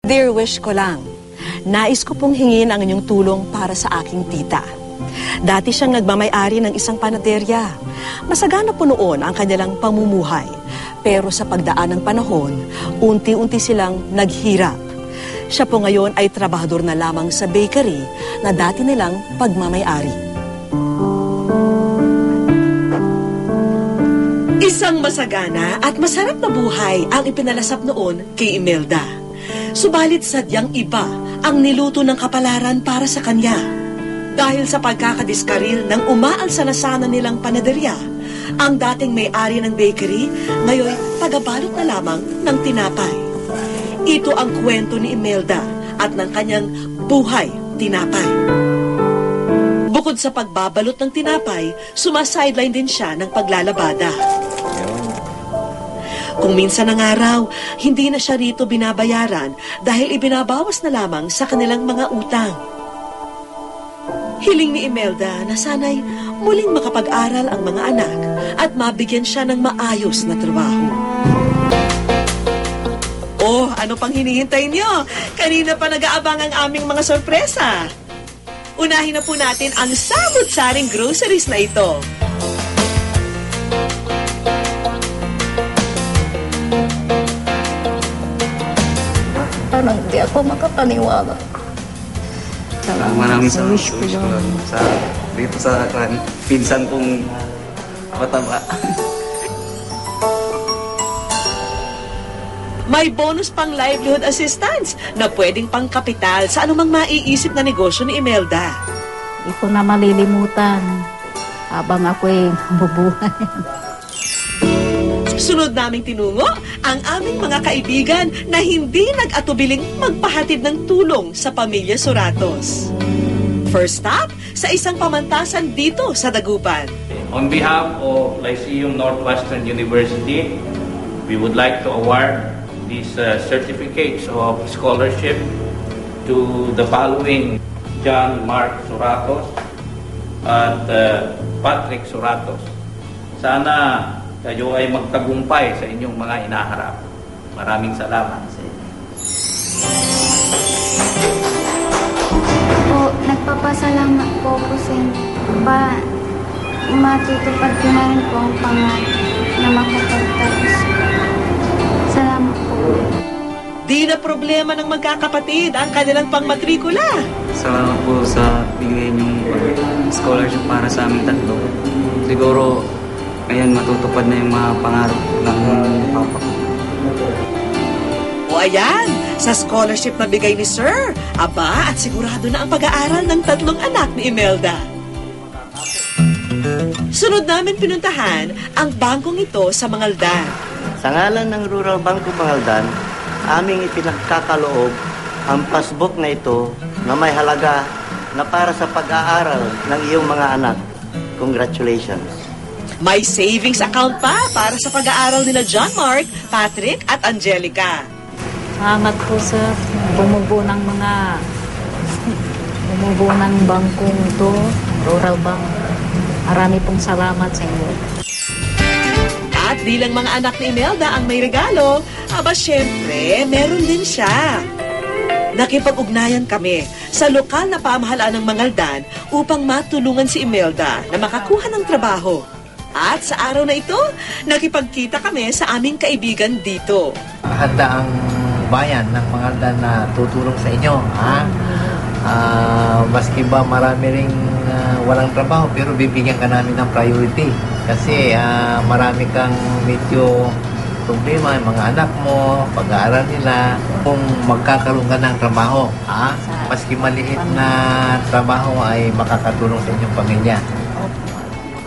Dear wish ko lang, nais ko pong hingin ang inyong tulong para sa aking tita. Dati siyang nagmamay-ari ng isang panaderya. Masagana po noon ang kanilang pamumuhay. Pero sa pagdaan ng panahon, unti-unti silang naghirap. Siya po ngayon ay trabahador na lamang sa bakery na dati nilang pagmamay-ari. Isang masagana at masarap na buhay ang ipinalasap noon kay Imelda. Subalit sadyang iba ang niluto ng kapalaran para sa kanya. Dahil sa pagkakadiskaril ng umaalsa na sana nilang panaderya, ang dating may-ari ng bakery ngayon tagabalot na lamang ng tinapay. Ito ang kwento ni Imelda at ng kanyang buhay tinapay. Bukod sa pagbabalot ng tinapay, sumasideline din siya ng paglalabada. Kung minsan ng araw, hindi na siya rito binabayaran dahil ibinabawas na lamang sa kanilang mga utang. Hiling ni Imelda na sana'y muling makapag-aral ang mga anak at mabigyan siya ng maayos na trabaho. Oh, ano pang hinihintay niyo? Kanina pa nag-aabang ang aming mga sorpresa. Unahin na po natin ang samut-saring groceries na ito. Parang hindi ako makapaniwala. Maraming sa wish ko sa dito sa pinsan kong mataba. May bonus pang livelihood assistance na pwedeng pang kapital sa anumang maiisip na negosyo ni Imelda. Hindi ko na malilimutan habang ako'y bubuhay. Sunod naming tinungo ang aming mga kaibigan na hindi nag-atubiling magpahatid ng tulong sa pamilya Soratos. First stop, sa isang pamantasan dito sa Dagupan. On behalf of Lyceum Northwestern University, we would like to award these certificates of scholarship to the following: John Mark Soratos at Patrick Soratos. Sana kayo ay magtagumpay sa inyong mga inaharap. Maraming salamat sa inyo. Po, nagpapasalamat po ako sa inyo. Matutupad ko na rin po ang pangarap na makapagtapos. Salamat po. Di na problema ng magkakapatid ang kanilang pangmatrikula. Salamat po sa bigay niyong scholarship para sa aming tatlo. Siguro ngayon matutupad na yung mga pangarap ng papa ko. O ayan, sa scholarship na bigay ni Sir, aba at sigurado na ang pag-aaral ng tatlong anak ni Imelda. Sunod namin pinuntahan ang bangkong ito sa Mangaldan. Sa ngalan ng Rural Banco Mangaldan, aming ipinagkakaloob ang passbook na ito na may halaga na para sa pag-aaral ng iyong mga anak. Congratulations! May savings account pa para sa pag-aaral nila John Mark, Patrick at Angelica. Salamat po sa bumubuo ng bangkong ito, Rural Bank. Marami pong salamat sa inyo. At di lang mga anak ni Imelda ang may regalo, aba syempre, meron din siya. Nakipag-ugnayan kami sa lokal na pamahalaan ng Mangaldan upang matulungan si Imelda na makakuha ng trabaho. At sa araw na ito, nakipagkita kami sa aming kaibigan dito. Handa ang bayan ng Mangaldan na tutulong sa inyo. Maski ba marami ring walang trabaho, pero bibigyan ka namin ng priority. Kasi marami kang medyo problema, yung mga anak mo, pag-aaral nila, kung magkakaroon ka ng trabaho. Maski maliit na trabaho ay makakatulong sa inyong pamilya.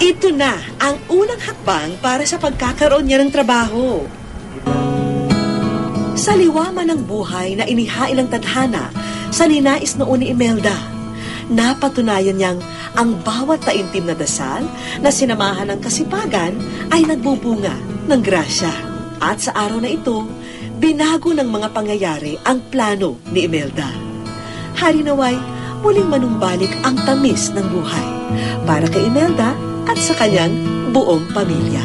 Ito na ang unang hakbang para sa pagkakaroon niya ng trabaho. Sa liwaman ng buhay na inihain ng tadhana sa ninais noon ni Imelda, napatunayan niyang ang bawat taimtim na dasal na sinamahan ng kasipagan ay nagbubunga ng grasya. At sa araw na ito, binago ng mga pangyayari ang plano ni Imelda. Harinaway, muling manumbalik ang tamis ng buhay para kay Imelda at sa kanyang buong pamilya.